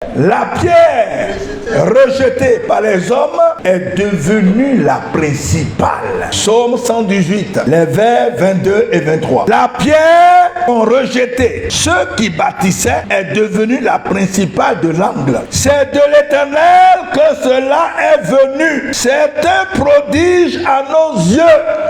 La pierre rejetée par les hommes est devenue la principale. Psaume 118, les vers 22 et 23. La pierre qu'ont rejetée ceux qui bâtissaient est devenue la principale de l'angle. C'est de l'Éternel que cela est venu. C'est un prodige à nos yeux.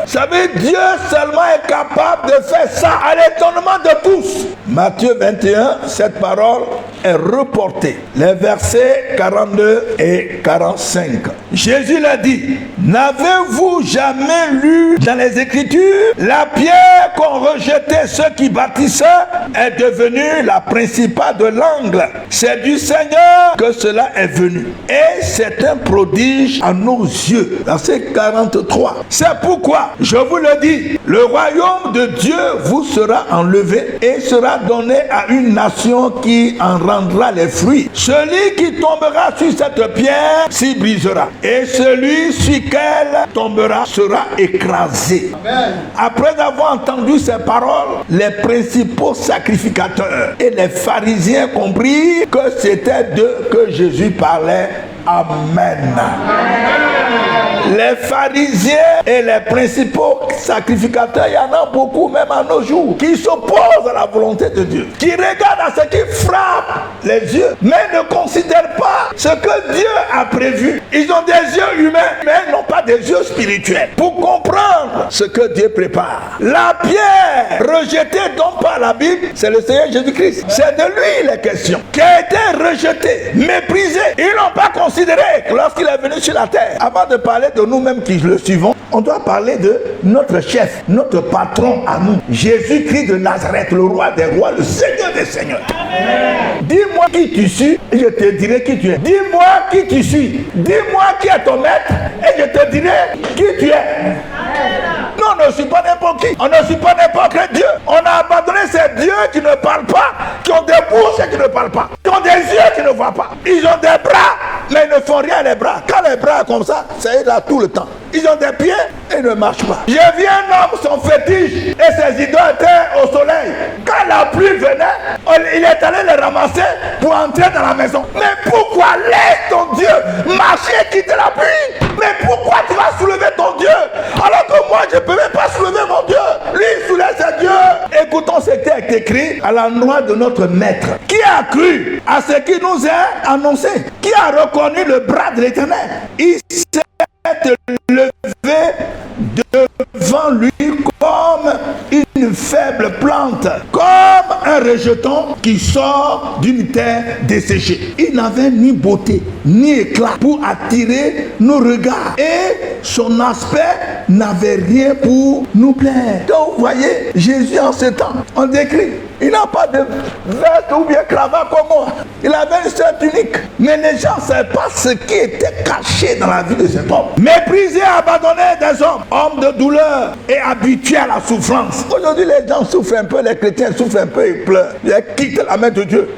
Vous savez, Dieu seulement est capable de faire ça à l'étonnement de tous. Matthieu 21, cette parole est reportée. Les versets 42 et 45. Jésus l'a dit, n'avez-vous jamais lu dans les Écritures, la pierre qu'ont rejeté ceux qui bâtissaient est devenue la principale de l'angle. C'est du Seigneur que cela est venu. Et c'est un prodige à nos yeux. Verset 43. C'est pourquoi, je vous le dis, le royaume de Dieu vous sera enlevé et sera donné à une nation qui en rendra les fruits. Celui qui tombera sur cette pierre s'y brisera. Et celui sur lequel tombera sera écrasé. Amen. Après avoir entendu ces paroles, les principaux sacrificateurs et les pharisiens comprirent que c'était d'eux que Jésus parlait. Amen. Les pharisiens et les principaux sacrificateurs, il y en a beaucoup même à nos jours, qui s'opposent à la volonté de Dieu, qui regardent à ce qui frappe les yeux, mais ne considèrent pas ce que Dieu a prévu. Ils ont des yeux humains, mais non pas des yeux spirituels, pour comprendre ce que Dieu prépare. La pierre rejetée donc par la Bible, c'est le Seigneur Jésus-Christ. C'est de lui les questions, qui a été rejeté, méprisé. Ils n'ont pas considéré lorsqu'il est venu sur la terre. Avant de parler de nous-mêmes qui le suivons, on doit parler de notre chef, notre patron à nous, Jésus-Christ de Nazareth, le roi des rois, le Seigneur des seigneurs. Amen. Dis-moi qui tu suis et je te dirai qui tu es. Dis-moi qui tu suis. Dis-moi qui est ton maître et je te dirai qui tu es. Amen. Non, on ne suit pas n'importe qui. On ne suit pas n'importe quel Dieu. On a abandonné ces dieux qui ne parlent pas, qui ont des bouches et qui ne parlent pas, qui ont des yeux qui ne voient pas. Ils ont des bras, mais ils ne font rien les bras. Quand les bras comme ça, c'est là tout le temps. Ils ont des pieds et ne marchent pas. J'ai vu un homme, son fétiche et ses idoles étaient au soleil. Quand la pluie venait, il est allé les ramasser pour entrer dans la maison. Mais pourquoi laisse ton Dieu marcher et quitter la pluie? Mais pourquoi tu vas soulever ton Dieu alors que moi je ne peux même pas soulever mon Dieu? Lui il soulève ses dieux. Écoutons ce qui est écrit à l'endroit de notre maître. Qui a cru à ce qui nous est annoncé? Qui a reconnu le bras de l'Éternel? Il s'est levé devant lui comme une faible plante, comme un rejeton qui sort d'une terre desséchée. Il n'avait ni beauté ni éclat pour attirer nos regards et son aspect n'avait rien pour nous plaire. Donc vous voyez, Jésus en ce temps, on décrit, il n'a pas de veste ou bien cravate comme moi. Il avait une seule tunique. Mais les gens ne savaient pas ce qui était caché dans la vie de cet homme. Méprisé, abandonné des hommes, homme de douleur et habitué à la souffrance. Aujourd'hui, les gens souffrent un peu, les chrétiens souffrent un peu et pleurent. Ils quittent la main de Dieu.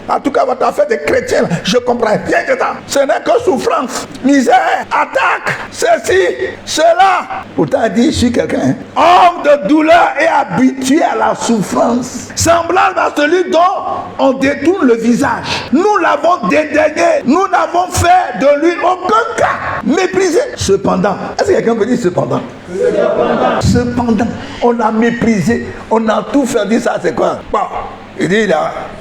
En tout cas, votre affaire des chrétiens, je comprends bien que ce n'est que souffrance, misère, attaque, ceci, cela. Pourtant, il dit, je suis quelqu'un, homme de douleur et habitué à la souffrance, semblable à celui dont on détourne le visage. Nous l'avons dédaigné, nous n'avons fait de lui aucun cas, méprisé. Cependant, est-ce que quelqu'un peut dire cependant? Cependant, on l'a méprisé, on a tout fait. Dire ça, c'est quoi? Bon. Il dit,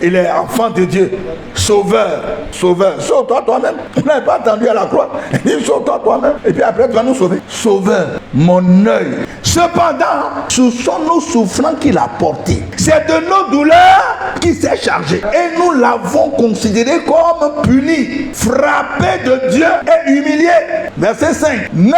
il est enfant de Dieu, sauveur, sauveur. Sauve-toi toi-même. On n'a pas attendu à la croix. Il dit, sauve-toi toi-même. Et puis après, tu vas nous sauver. Sauveur, mon œil. Cependant, ce sont nos souffrances qu'il a portées. C'est de nos douleurs qu'il s'est chargé. Et nous l'avons considéré comme puni, frappé de Dieu et humilié. Verset 5. Mais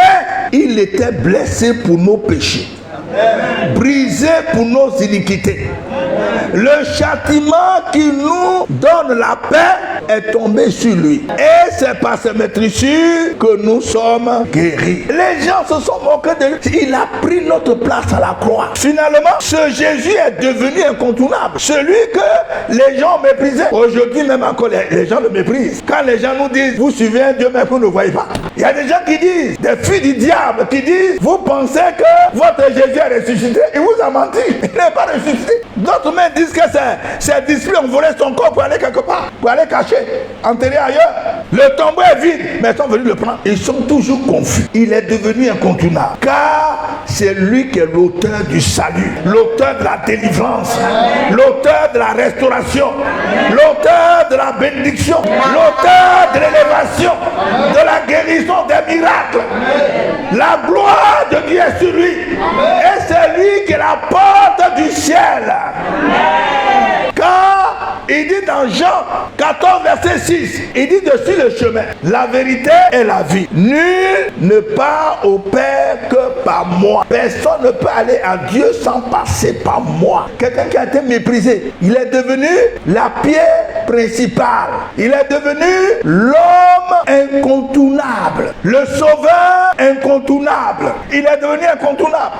il était blessé pour nos péchés. Amen. Brisé pour nos iniquités. Amen. Le châtiment qui nous donne la paix est tombé sur lui. Et c'est par ses meurtrissures que nous sommes guéris. Les gens se sont moqués de lui. Il a pris notre place à la croix. Finalement, ce Jésus est devenu incontournable. Celui que les gens méprisaient. Aujourd'hui même encore, les gens le méprisent. Quand les gens nous disent, vous suivez un Dieu mais vous ne le voyez pas. Il y a des gens qui disent, des filles du diable qui disent, vous pensez que votre Jésus est ressuscité, il vous a menti. Il n'est pas ressuscité. D'autres D'autres même disent que ses disciples ont volé son corps pour aller quelque part, pour aller cacher, enterrer ailleurs. Le tombeau est vide, mais ils sont venus le prendre. Ils sont toujours confus. Il est devenu incontournable. Car c'est lui qui est l'auteur du salut, l'auteur de la délivrance, l'auteur de la restauration, l'auteur de la bénédiction, l'auteur de l'élévation, de la guérison, des miracles. La gloire de Dieu est sur lui. Et c'est lui qui est la porte du ciel. Car il dit dans Jean 14, verset 6, il dit dessus le chemin, la vérité et la vie. Nul ne part au Père que par moi. Personne ne peut aller à Dieu sans passer par moi. Quelqu'un qui a été méprisé, il est devenu la pierre principale. Il est devenu l'homme incontournable, le sauveur incontournable. Il est devenu incontournable.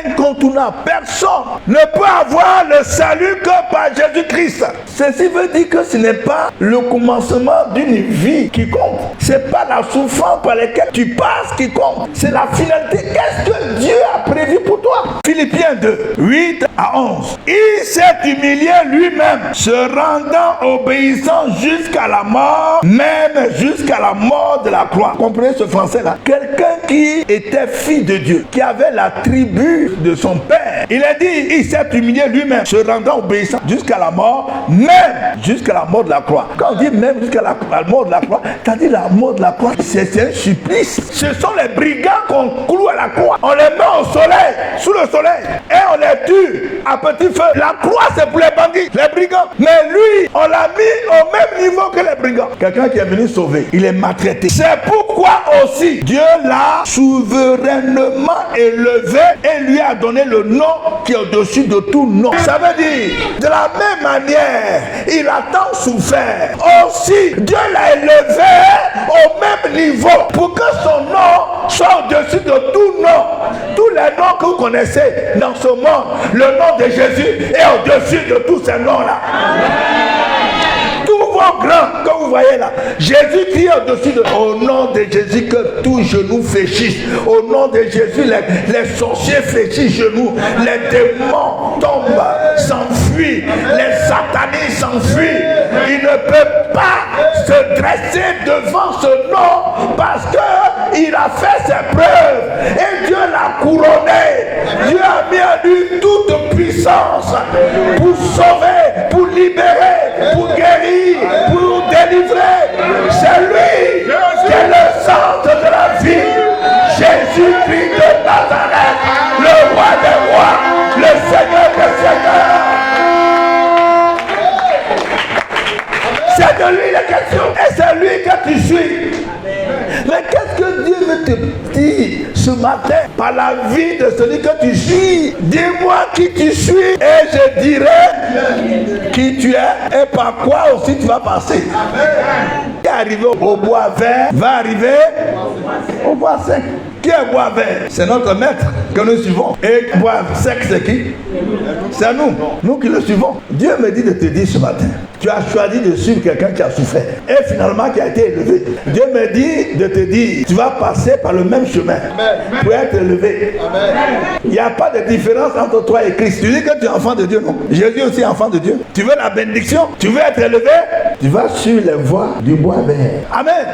Incontournable. Personne ne peut avoir le salut que par Jésus-Christ. Ceci veut dire que ce n'est pas le commencement d'une vie qui compte. Ce n'est pas la souffrance par laquelle tu passes qui compte. C'est la finalité. Qu'est-ce que Dieu a prévu pour toi? Philippiens 2, 8 à 11. Il s'est humilié lui-même, se rendant obéissant jusqu'à la mort, même jusqu'à la mort de la croix. Comprenez ce français-là? Quelqu'un qui était fils de Dieu, qui avait la tribu de son père. Il a dit, il s'est humilié lui-même, se rendant obéissant jusqu'à la mort, même jusqu'à la mort de la croix. Quand on dit même jusqu'à la mort de la croix, c'est-à-dire la mort de la croix, c'est un supplice. Ce sont les brigands qu'on cloue à la croix. On les met au soleil, sous le soleil, et on les tue à petit feu. La croix, c'est pour les bandits, les brigands. Mais lui, on l'a mis au même niveau que les brigands. Quelqu'un qui est venu sauver, il est maltraité. C'est pourquoi aussi Dieu l'a souverainement élevé et lui a donné le nom qui est au-dessus de tout nom. Ça veut dire, de la même manière, il a tant souffert. Aussi, Dieu l'a élevé au même niveau pour que son nom soit au-dessus de tout nom. Tous les noms que vous connaissez dans ce monde, le nom de Jésus est au-dessus de tous ces noms-là. Tous vos grands que vous voyez là, Jésus qui est au-dessus de... Au nom de Jésus que tous genoux fléchissent. Au nom de Jésus, les sorciers fléchissent genoux. Les démons tombent, s'enfuient. Les satanistes s'enfuient. Ils ne peuvent pas se dresser devant ce nom parce qu'il a fait ses preuves. Et Dieu l'a couronné. Dieu a mis à lui toute puissance pour sauver, pour libérer, pour guérir, pour délivrer. C'est lui qui est le centre de la vie. Jésus-Christ de Nazareth, le roi des rois, le Seigneur des seigneurs. C'est de lui la question. Et c'est lui que tu suis. Mais qu'est-ce que Dieu veut te dire ce matin par la vie de celui que tu suis? Dis-moi qui tu suis et je dirai qui tu es et par quoi aussi tu vas passer. Qui est arrivé au bois vert va arriver au bois sec. Qui est bois vert? C'est notre maître que nous suivons. Et bois sec, c'est qui? C'est nous. Nous qui le suivons. Dieu me dit de te dire ce matin, tu as choisi de suivre quelqu'un qui a souffert et finalement qui a été élevé. Dieu me dit de te dire, tu vas passer par le même chemin pour être élevé. Il n'y a pas de différence entre toi et Christ. Tu dis que tu es enfant de Dieu, non? Jésus aussi est enfant de Dieu. Tu veux la bénédiction? Tu veux être élevé? Tu vas sur les voies du bois vert. Amen.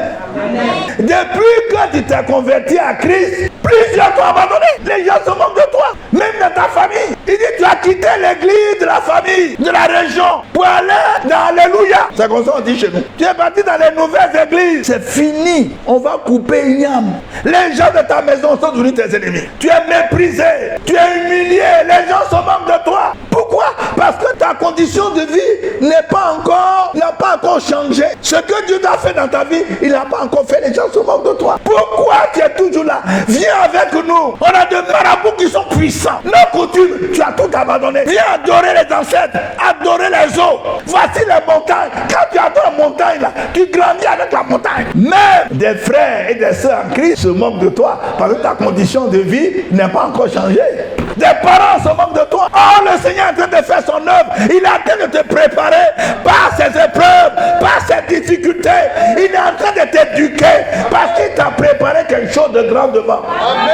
Depuis que tu t'es converti à Christ, plusieurs t'ont abandonné. Les gens se moquent de toi, même de ta famille. Il dit, tu as quitté l'église de la famille, de la région, pour aller dans Alléluia. C'est comme ça on dit chez nous. Tu es parti dans les nouvelles églises. C'est fini. On va couper une âme. Les gens de ta maison sont devenus tes ennemis. Tu es méprisé. Tu es humilié. Les gens se moquent de toi. Pourquoi? Parce que ta condition de vie n'a pas encore changé. Ce que Dieu t'a fait dans ta vie, il n'a pas encore fait. Les gens se moquent de toi. Pourquoi tu es toujours là? Viens avec nous. On a des marabouts qui sont puissants. Nos coutumes, tu as tout abandonné. Viens adorer les ancêtres, adorer les eaux. Voici les montagnes. Quand tu adores la montagne, là, tu grandis avec la montagne. Même des frères et des sœurs en Christ se moquent de toi parce que ta condition de vie n'a pas encore changé. Des parents se moquent de toi. Oh, le Seigneur est en train de faire son œuvre. Il est en train de te préparer par ses épreuves, par ses difficultés. Il est en train de t'éduquer parce qu'il t'a préparé quelque chose de grand devant. Amen.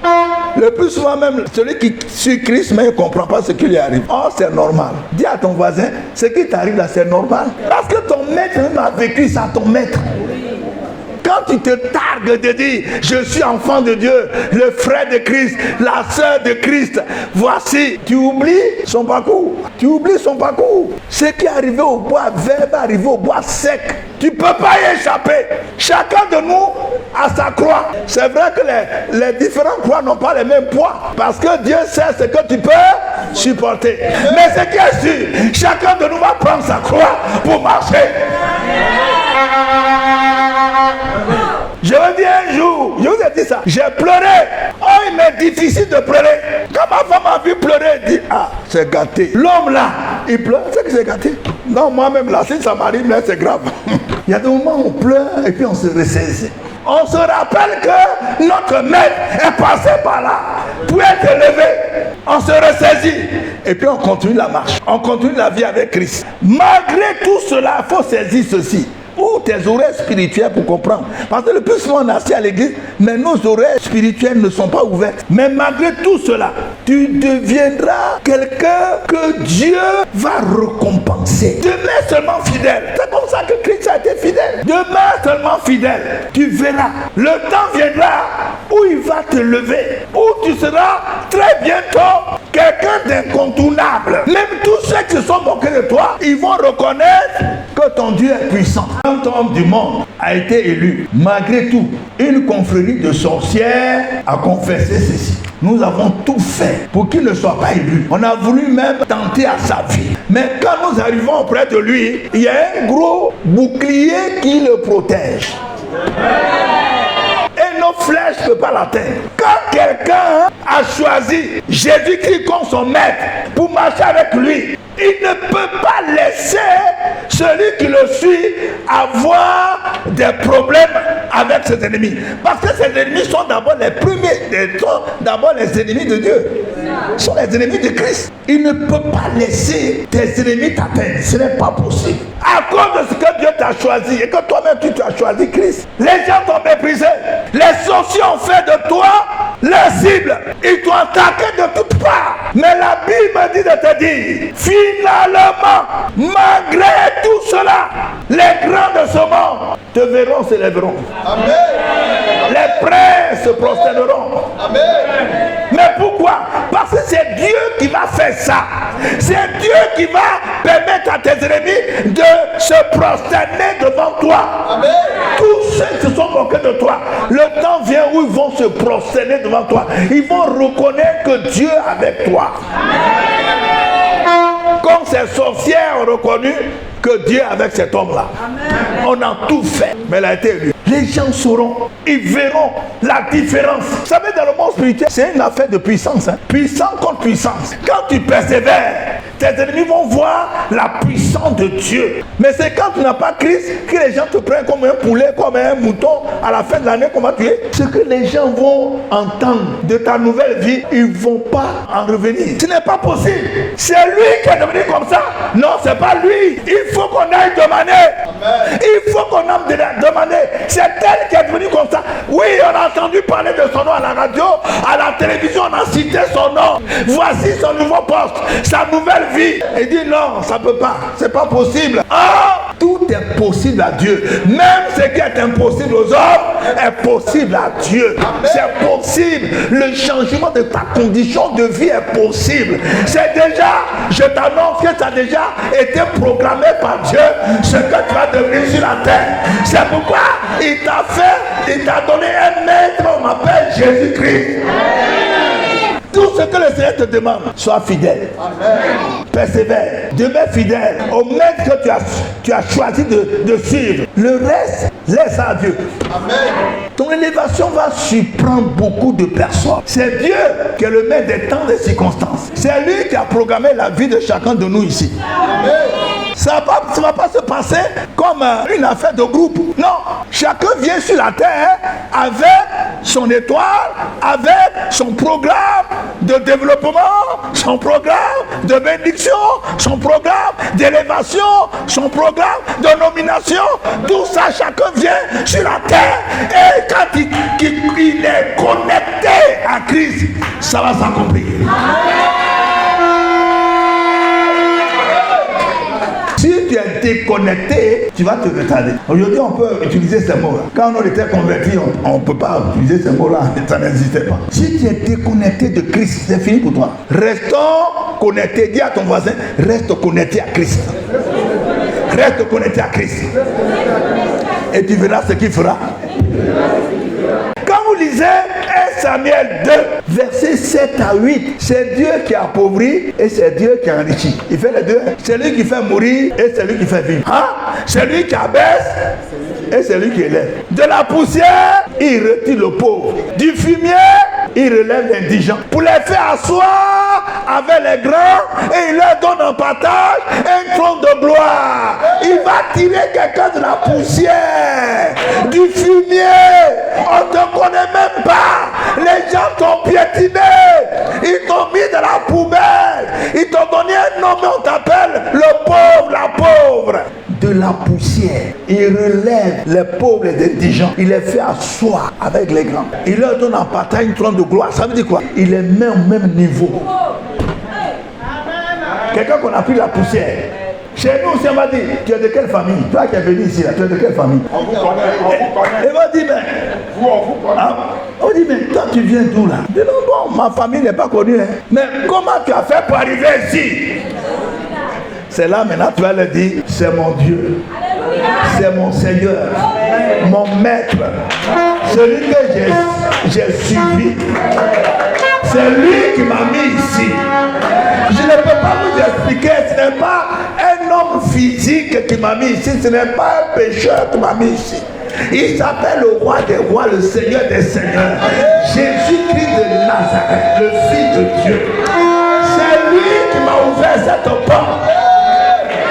Amen. Le plus souvent même, celui qui suit Christ, mais il ne comprend pas ce qui lui arrive. Oh, c'est normal. Dis à ton voisin, ce qui t'arrive là, c'est normal. Parce que ton maître même a vécu ça, ton maître. Quand tu te targues de dire, je suis enfant de Dieu, le frère de Christ, la sœur de Christ, voici, tu oublies son parcours. Tu oublies son parcours. Ce qui est arrivé au bois vert va arriver au bois sec. Tu ne peux pas y échapper. Chacun de nous a sa croix. C'est vrai que les différentes croix n'ont pas les mêmes poids. Parce que Dieu sait ce que tu peux supporter. Mais ce qui est sûr, chacun de nous va prendre sa croix pour marcher. Je vous dis un jour, je vous ai dit ça, j'ai pleuré. Oh, il m'est difficile de pleurer. Quand ma femme a vu pleurer, elle dit, ah, c'est gâté. L'homme là, il pleure, c'est que c'est gâté. Non, moi-même là, si ça m'arrive, là, c'est grave. Il y a des moments où on pleure et puis on se ressaisit. On se rappelle que notre maître est passé par là pour être élevé. On se ressaisit et puis on continue la marche. On continue la vie avec Christ. Malgré tout cela, il faut saisir ceci. Ou tes oreilles spirituelles pour comprendre. Parce que le plus souvent on est assis à l'église, mais nos oreilles spirituelles ne sont pas ouvertes. Mais malgré tout cela, tu deviendras quelqu'un que Dieu va récompenser. Demeure seulement fidèle. C'est comme ça que Christ a été fidèle. Demeure seulement fidèle. Tu verras. Le temps viendra où il va te lever. Où tu seras très bientôt quelqu'un d'incontournable. Même tous ceux qui se sont moqués de toi, ils vont reconnaître que ton Dieu est puissant. Un homme du monde a été élu. Malgré tout, une confrérie de sorcières a confessé ceci. Nous avons tout fait pour qu'il ne soit pas élu. On a voulu même tenter à sa vie. Mais quand nous arrivons auprès de lui, il y a un gros bouclier qui le protège. Et nos flèches ne peuvent pas l'atteindre. Quand quelqu'un a choisi Jésus-Christ comme son maître pour marcher avec lui, il ne peut pas laisser celui qui le suit avoir des problèmes avec ses ennemis. Parce que ses ennemis sont d'abord les premiers, sont d'abord les ennemis de Dieu. Ce sont les ennemis de Christ. Il ne peut pas laisser tes ennemis t'atteindre. Ce n'est pas possible. À cause de ce que Dieu t'a choisi et que toi-même tu as choisi Christ, les gens t'ont méprisé. Les sorciers ont fait de toi leur cible. Ils t'ont attaqué de toutes parts. Mais la Bible me dit de te dire, finalement, malgré tout cela, les grands de ce monde te verront, se lèveront. Amen. Les princes se prosterneront. Amen. Mais pourquoi? Parce que c'est Dieu qui va faire ça. C'est Dieu qui va permettre à tes ennemis de se prosterner devant toi. Amen. Tous ceux qui se sont moqués de toi, le temps vient où ils vont se prosterner devant toi. Ils vont reconnaître que Dieu est avec toi. Amen. Comme ces sorcières ont reconnu que Dieu est avec cet homme-là. On a tout fait, mais il a été élu. Les gens sauront, ils verront la différence. Vous savez, dans le monde spirituel, c'est une affaire de puissance. Puissance contre puissance. Quand tu persévères, tes ennemis vont voir la puissance de Dieu. Mais c'est quand tu n'as pas Christ que les gens te prennent comme un poulet, comme un mouton à la fin de l'année qu'on va tuer. Ce que les gens vont entendre de ta nouvelle vie, ils ne vont pas en revenir. Ce n'est pas possible. C'est lui qui est devenu comme ça. Non, c'est pas lui. Il faut qu'on aille demander. Amen. Il faut qu'on aille demander. C'est elle qui est devenue comme ça. Oui, on a entendu parler de son nom à la radio, à la télévision, on a cité son nom. Voici son nouveau poste, sa nouvelle vie. Il dit non, ça ne peut pas, c'est pas possible. Ah, tout est possible à Dieu. Même ce qui est impossible aux hommes est possible à Dieu. C'est possible. Le changement de ta condition de vie est possible. C'est déjà, je t'annonce que ça a déjà été programmé par Dieu, ce que tu vas devenir sur la terre. C'est pourquoi il t'a fait, il t'a donné un maître, on m'appelle Jésus-Christ. Tout ce que le Seigneur te demande, sois fidèle. Amen. Persévère, demeure fidèle au maître que tu as choisi de suivre. Le reste, laisse à Dieu. Amen. Ton élévation va surprendre beaucoup de personnes. C'est Dieu qui est le maître des temps et des circonstances. C'est lui qui a programmé la vie de chacun de nous ici. Amen. Ça ne va pas se passer comme une affaire de groupe. Non, chacun vient sur la terre avec son étoile, avec son programme de développement, son programme de bénédiction, son programme d'élévation, son programme de nomination. Tout ça, chacun vient sur la terre et quand il est connecté à Christ, ça va s'accomplir. Si tu es déconnecté, tu vas te retarder. Aujourd'hui, on peut utiliser ces mots-là. Quand on était convertis, on ne peut pas utiliser ces mots-là. Ça n'existait pas. Si tu es déconnecté de Christ, c'est fini pour toi. Restons connectés. Dis à ton voisin, reste connecté à Christ. Reste connecté à Christ. Et tu verras ce qu'il fera. Quand vous lisez 1 Samuel 2, versets 7 à 8, c'est Dieu qui appauvrit et c'est Dieu qui enrichit. Il fait les deux. C'est lui qui fait mourir et c'est lui qui fait vivre. C'est lui qui abaisse et c'est lui qui élève. De la poussière, il retire le pauvre. Du fumier, il relève l'indigent. Pour les faire asseoir avec les grands et il leur donne en partage un trône de gloire. Il va tirer quelqu'un de la poussière, du fumier. On ne te connaît même pas. Les gens t'ont piétiné. Ils t'ont mis dans la poubelle. Ils t'ont donné un nom et on t'appelle le pauvre, la pauvre. De la poussière, il relève les pauvres et les indigents. Il les fait asseoir avec les grands. Il leur donne en partage un trône de gloire. Ça veut dire quoi? Il les met au même niveau. Quelqu'un qu'on a pris la poussière. Chez nous aussi, on va dire, tu es de quelle famille? Toi qui es venu ici, là, tu es de quelle famille? On vous connaît. Et on dit, mais... on vous connaît. On dit, mais toi, tu viens d'où là? Je dis, non, bon, ma famille n'est pas connue. Hein. Mais comment tu as fait pour arriver ici? C'est là maintenant tu vas le dire, c'est mon Dieu, c'est mon Seigneur, mon Maître, celui que j'ai suivi. C'est lui qui m'a mis ici. Je ne peux pas vous expliquer, ce n'est pas un homme physique qui m'a mis ici, ce n'est pas un pécheur qui m'a mis ici. Il s'appelle le roi des rois, le Seigneur des seigneurs, Jésus-Christ de Nazareth, le Fils de Dieu. C'est lui qui m'a ouvert cette porte.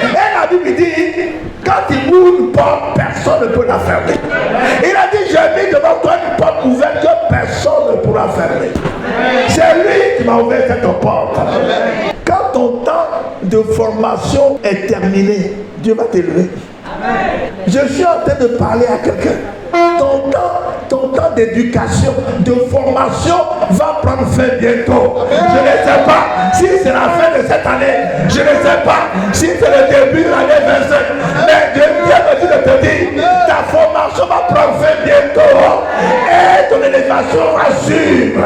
Et la Bible dit, quand il ouvre une porte, personne ne peut la fermer. Il a dit, j'ai mis devant toi une porte ouverte que personne ne pourra fermer. C'est lui qui m'a ouvert cette porte. Quand ton temps de formation est terminé, Dieu va t'élever. Je suis en train de parler à quelqu'un. Ton temps d'éducation, de formation va prendre fin bientôt. Je ne sais pas si c'est la fin de cette année. Je ne sais pas si c'est le début de l'année 25. Mais Dieu me dit de te dire, ta formation va prendre fin bientôt. Et ton élévation va suivre.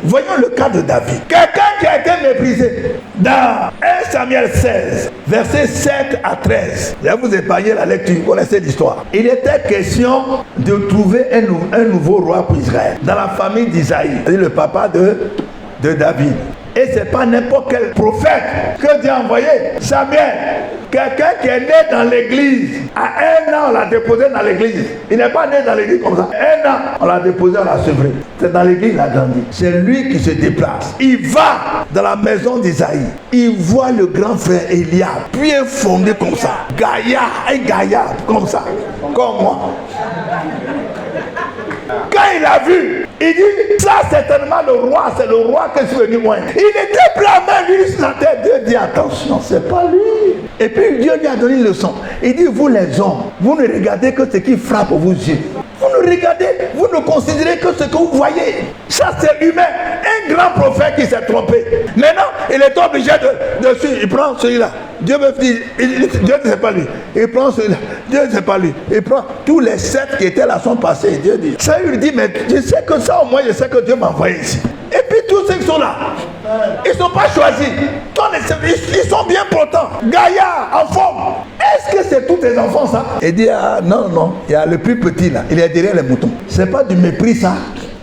Voyons le cas de David. Quelqu'un qui a été méprisé. Dans 1 Samuel 16, versets 7 à 13. Je vais vous épargner la lecture, vous connaissez l'histoire. Il était question de trouver un nouveau roi pour Israël. Dans la famille d'Isaïe, le papa de David. Et ce n'est pas n'importe quel prophète que Dieu a envoyé. Samuel, quelqu'un qui est né dans l'église. À 1 an, on l'a déposé dans l'église. Il n'est pas né dans l'église comme ça. 1 an, on l'a déposé, on l'a sevré. C'est dans l'église qu'il a grandi. C'est lui qui se déplace. Il va dans la maison d'Isaïe. Il voit le grand frère Eliab, bien fondé comme ça. Gaillard, un gaillard comme ça. Comme moi. Quand il a vu, il dit, ça certainement le roi, c'est le roi que je suis venu moi. Il était blâmé, lui, sur la tête. Dieu dit, attention, c'est pas lui. Et puis Dieu lui a donné une leçon. Il dit, vous les hommes, vous ne regardez que ce qui frappe vos yeux. Vous ne regardez, vous ne considérez que ce que vous voyez. Ça c'est humain. Un grand prophète qui s'est trompé. Maintenant, il est obligé de suivre. Il prend celui-là. Dieu me dit, Dieu ne sait pas lui. Il prend celui-là. Dieu ne sait pas lui. Il prend tous les 7 qui étaient là sont passés. Dieu dit. Ça lui dit, mais je sais que ça au moins, je sais que Dieu m'a envoyé ici. Et puis tous ceux qui sont là, ils ne sont pas choisis. Ils sont bien portants. Gaillard, en forme. Est-ce que c'est tous tes enfants ça? Il dit, ah non, non. Il y a le plus petit là. Il est derrière les moutons. C'est pas du mépris ça.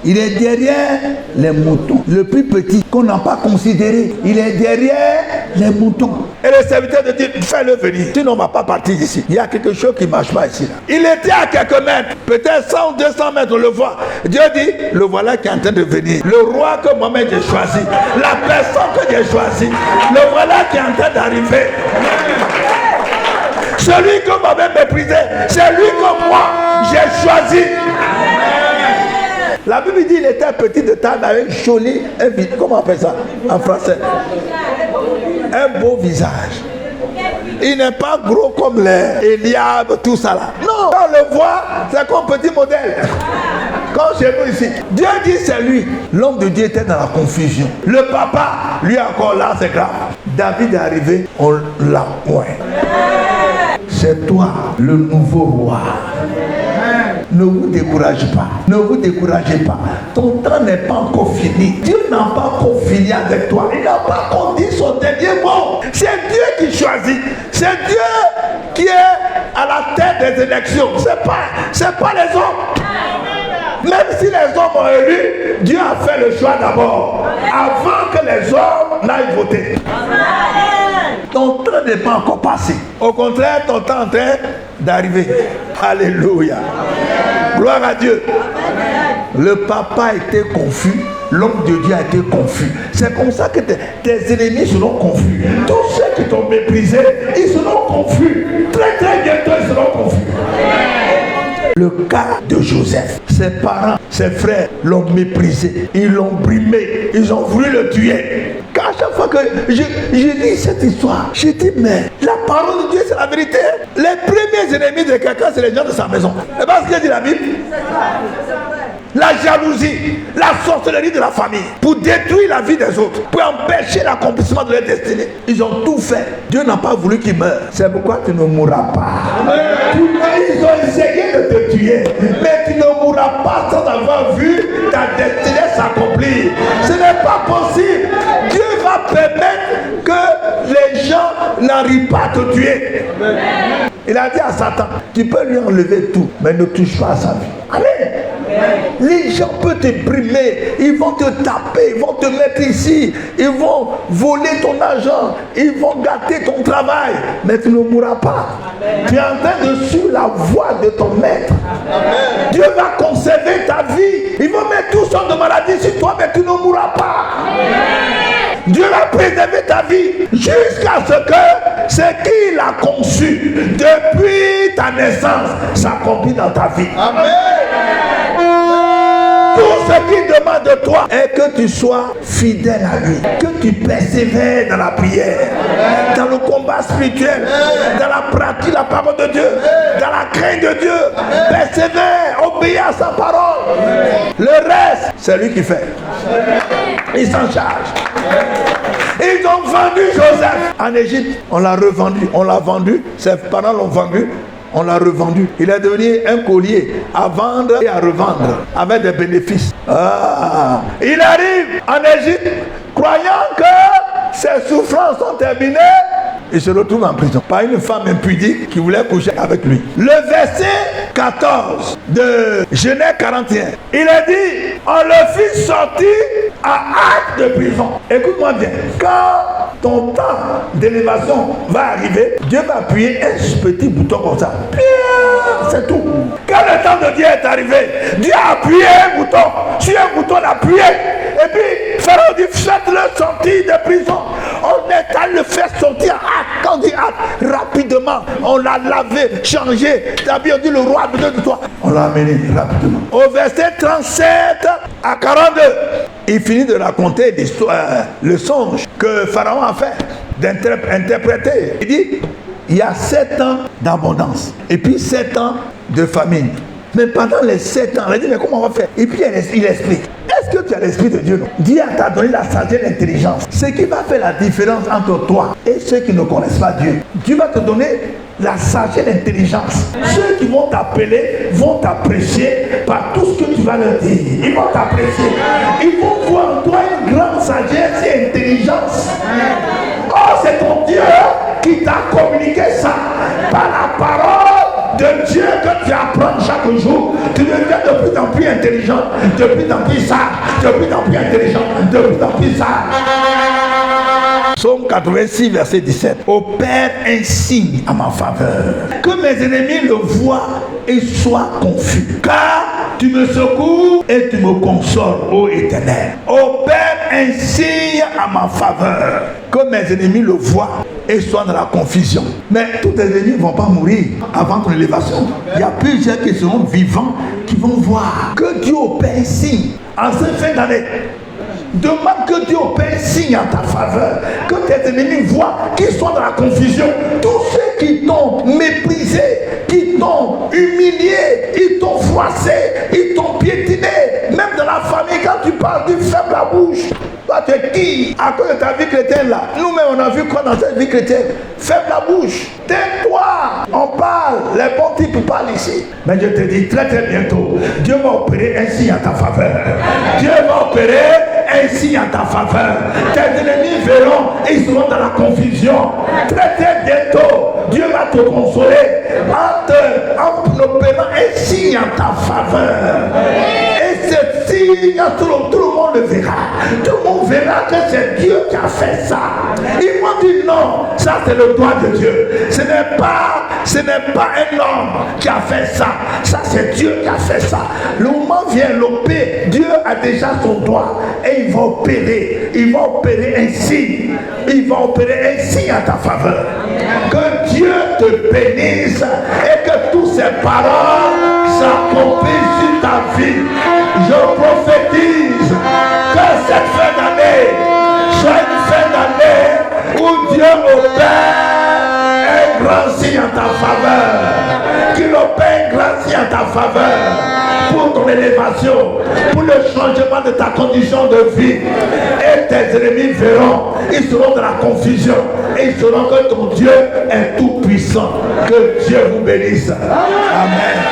Il est derrière les moutons. Le plus petit qu'on n'a pas considéré. Il est derrière les moutons. Et le serviteur de Dieu, fais-le venir. Sinon, on ne va pas partir d'ici. Il y a quelque chose qui ne marche pas ici. Là. Il était à quelques mètres. Peut-être 100 ou 200 mètres, on le voit. Dieu dit, le voilà qui est en train de venir. Le roi que moi-même j'ai choisi. La personne que j'ai choisie. Le voilà qui est en train d'arriver. Celui que moi-même méprisé. C'est lui que moi j'ai choisi. La Bible dit qu'il était petit de taille avec joli, comment on appelle ça en français? Un beau visage. Il n'est pas gros comme les Eliab, tout ça là. Non, on le voit, c'est comme petit modèle. Comme chez nous ici. Dieu dit c'est lui. L'homme de Dieu était dans la confusion. Le papa, lui encore là, c'est grave. David est arrivé, on l'a point. C'est toi, le nouveau roi. Ne vous découragez pas. Ne vous découragez pas. Ton temps n'est pas encore fini. Dieu n'a pas encore fini avec toi. Il n'a pas encore dit son dernier mot. C'est Dieu qui choisit. C'est Dieu qui est à la tête des élections. C'est pas les hommes. Même si les hommes ont élu, Dieu a fait le choix d'abord. Avant que les hommes n'aillent voter. Ton temps n'est pas encore passé. Au contraire, ton temps est en train d'arriver. Alléluia. Gloire à Dieu. Le papa était confus. L'homme de Dieu a été confus. C'est comme ça que tes ennemis seront confus. Tous ceux qui t'ont méprisé, ils seront confus. Très très bientôt, ils seront confus. Le cas de Joseph, ses parents, ses frères l'ont méprisé, ils l'ont brimé, ils ont voulu le tuer. Car à chaque fois que je lis cette histoire, je dis mais la parole de Dieu c'est la vérité. Les premiers ennemis de quelqu'un c'est les gens de sa maison. Et parce que dit la Bible, la jalousie, la sorcellerie de la famille, pour détruire la vie des autres, pour empêcher l'accomplissement de leur destinée. Ils ont tout fait. Dieu n'a pas voulu qu'ils meurent. C'est pourquoi tu ne mourras pas. Ils ont essayé de te tuer, mais tu ne mourras pas sans avoir vu ta destinée s'accomplir. Ce n'est pas possible. Dieu va permettre que les gens n'arrivent pas à te tuer. Il a dit à Satan, tu peux lui enlever tout, mais ne touche pas à sa vie. Allez. Les gens peuvent te brimer, ils vont te taper, ils vont te mettre ici, ils vont voler ton argent, ils vont gâter ton travail, mais tu ne mourras pas. Amen. Tu es en train de suivre la voie de ton maître. Amen. Dieu va conserver ta vie. Il va mettre toutes sortes de maladies sur toi, mais tu ne mourras pas. Amen. Dieu va préserver ta vie jusqu'à ce que ce qu'il a conçu depuis ta naissance s'accomplit dans ta vie. Amen. Tout ce qu'il demande de toi est que tu sois fidèle à lui, que tu persévères dans la prière, dans le combat spirituel, dans la pratique de la parole de Dieu, dans la crainte de Dieu. Persévère, obéis à sa parole. Le reste, c'est lui qui fait. Il s'en charge. Ils ont vendu Joseph en Égypte. On l'a revendu. On l'a vendu. Ses parents l'ont vendu. On l'a revendu. Il est devenu un collier à vendre et à revendre avec des bénéfices. Il arrive en Égypte croyant que ses souffrances sont terminées. Il se retrouve en prison par une femme impudique qui voulait coucher avec lui. Le verset 14 de Genèse 41, il est dit, on le fit sortir à hâte de prison. Écoute-moi bien, quand ton temps d'élévation va arriver, Dieu va appuyer un petit bouton comme ça. C'est tout. Quand le temps de Dieu est arrivé, Dieu a appuyé un bouton. Sur un bouton, il a appuyé. Et puis, Pharaon dit, faites-le sortir de prison. On est allé le faire sortir à hâte. Quand on dit hâte, rapidement, on l'a lavé, changé. D'abord, on dit le roi a besoin de toi. On l'a amené rapidement. Au verset 37 à 42, il finit de raconter le songe que Pharaon a fait, d'interpréter. Il dit, il y a 7 ans d'abondance et puis 7 ans de famine. Mais pendant les 7 ans, il a dit, mais comment on va faire? Et puis il explique. Est-ce que tu as l'esprit de Dieu? Non. Dieu t'a donné la sagesse et l'intelligence. Ce qui va faire la différence entre toi et ceux qui ne connaissent pas Dieu. Dieu va te donner la sagesse et l'intelligence. Ceux qui vont t'appeler vont t'apprécier par tout ce que tu vas leur dire. Ils vont t'apprécier. Ils vont voir en toi une grande sagesse et intelligence. Oh, c'est ton Dieu qui t'a communiqué ça par la parole de Dieu que tu apprends chaque jour. Tu deviens de plus en plus intelligent, de plus en plus sage, de plus en plus intelligent, de plus en plus sage. Psaume 86, verset 17. Opère un signe à ma faveur, que mes ennemis le voient et soient confus. Car tu me secours et tu me consoles, ô Éternel. Opère un signe à ma faveur, que mes ennemis le voient et soient dans la confusion. Mais tous tes ennemis ne vont pas mourir avant ton élévation. Il y a plusieurs qui seront vivants, qui vont voir que Dieu opère un signe en cette fin d'année. Demande que Dieu opère signe en ta faveur, que tes ennemis voient qu'ils sont dans la confusion. Tous ceux qui t'ont méprisé, qui t'ont humilié, ils t'ont froissé, ils t'ont piétiné, même dans la famille, quand tu parles, tu fermes la bouche. Toi, tu es qui à cause de ta vie chrétienne là? Nous-mêmes, on a vu quoi dans cette vie chrétienne? Ferme la bouche, tais-toi, on parle, les bons types parlent ici. Mais je te dis très très bientôt, Dieu va opérer un signe en ta faveur. Dieu va opérer un signe en ta faveur. Tes ennemis verront et ils seront dans la confusion. Très très bientôt, Dieu va te consoler en opérant un signe en ta faveur. Et ce signe, tout le monde le verra. Tout le monde verra que c'est Dieu qui a fait ça. Ils m'ont dit non, ça c'est le doigt de Dieu. Ce n'est pas un homme qui a fait ça. Ça c'est Dieu qui a fait ça. Le moment vient l'opérer. Dieu a déjà son doigt et il va opérer. Il va opérer un signe. Il va opérer un signe en ta faveur. Que Dieu te bénisse et que toutes ces paroles s'accomplissent sur ta vie. Je prophétise que cette fin d'année soit une fin d'année où Dieu opère un grand signe en ta faveur. Qu'il opère un grand signe en ta faveur pour ton élévation, pour le changement de ta condition de vie. Et tes ennemis verront, ils seront dans la confusion et ils sauront que ton Dieu est tout puissant. Que Dieu vous bénisse. Amen.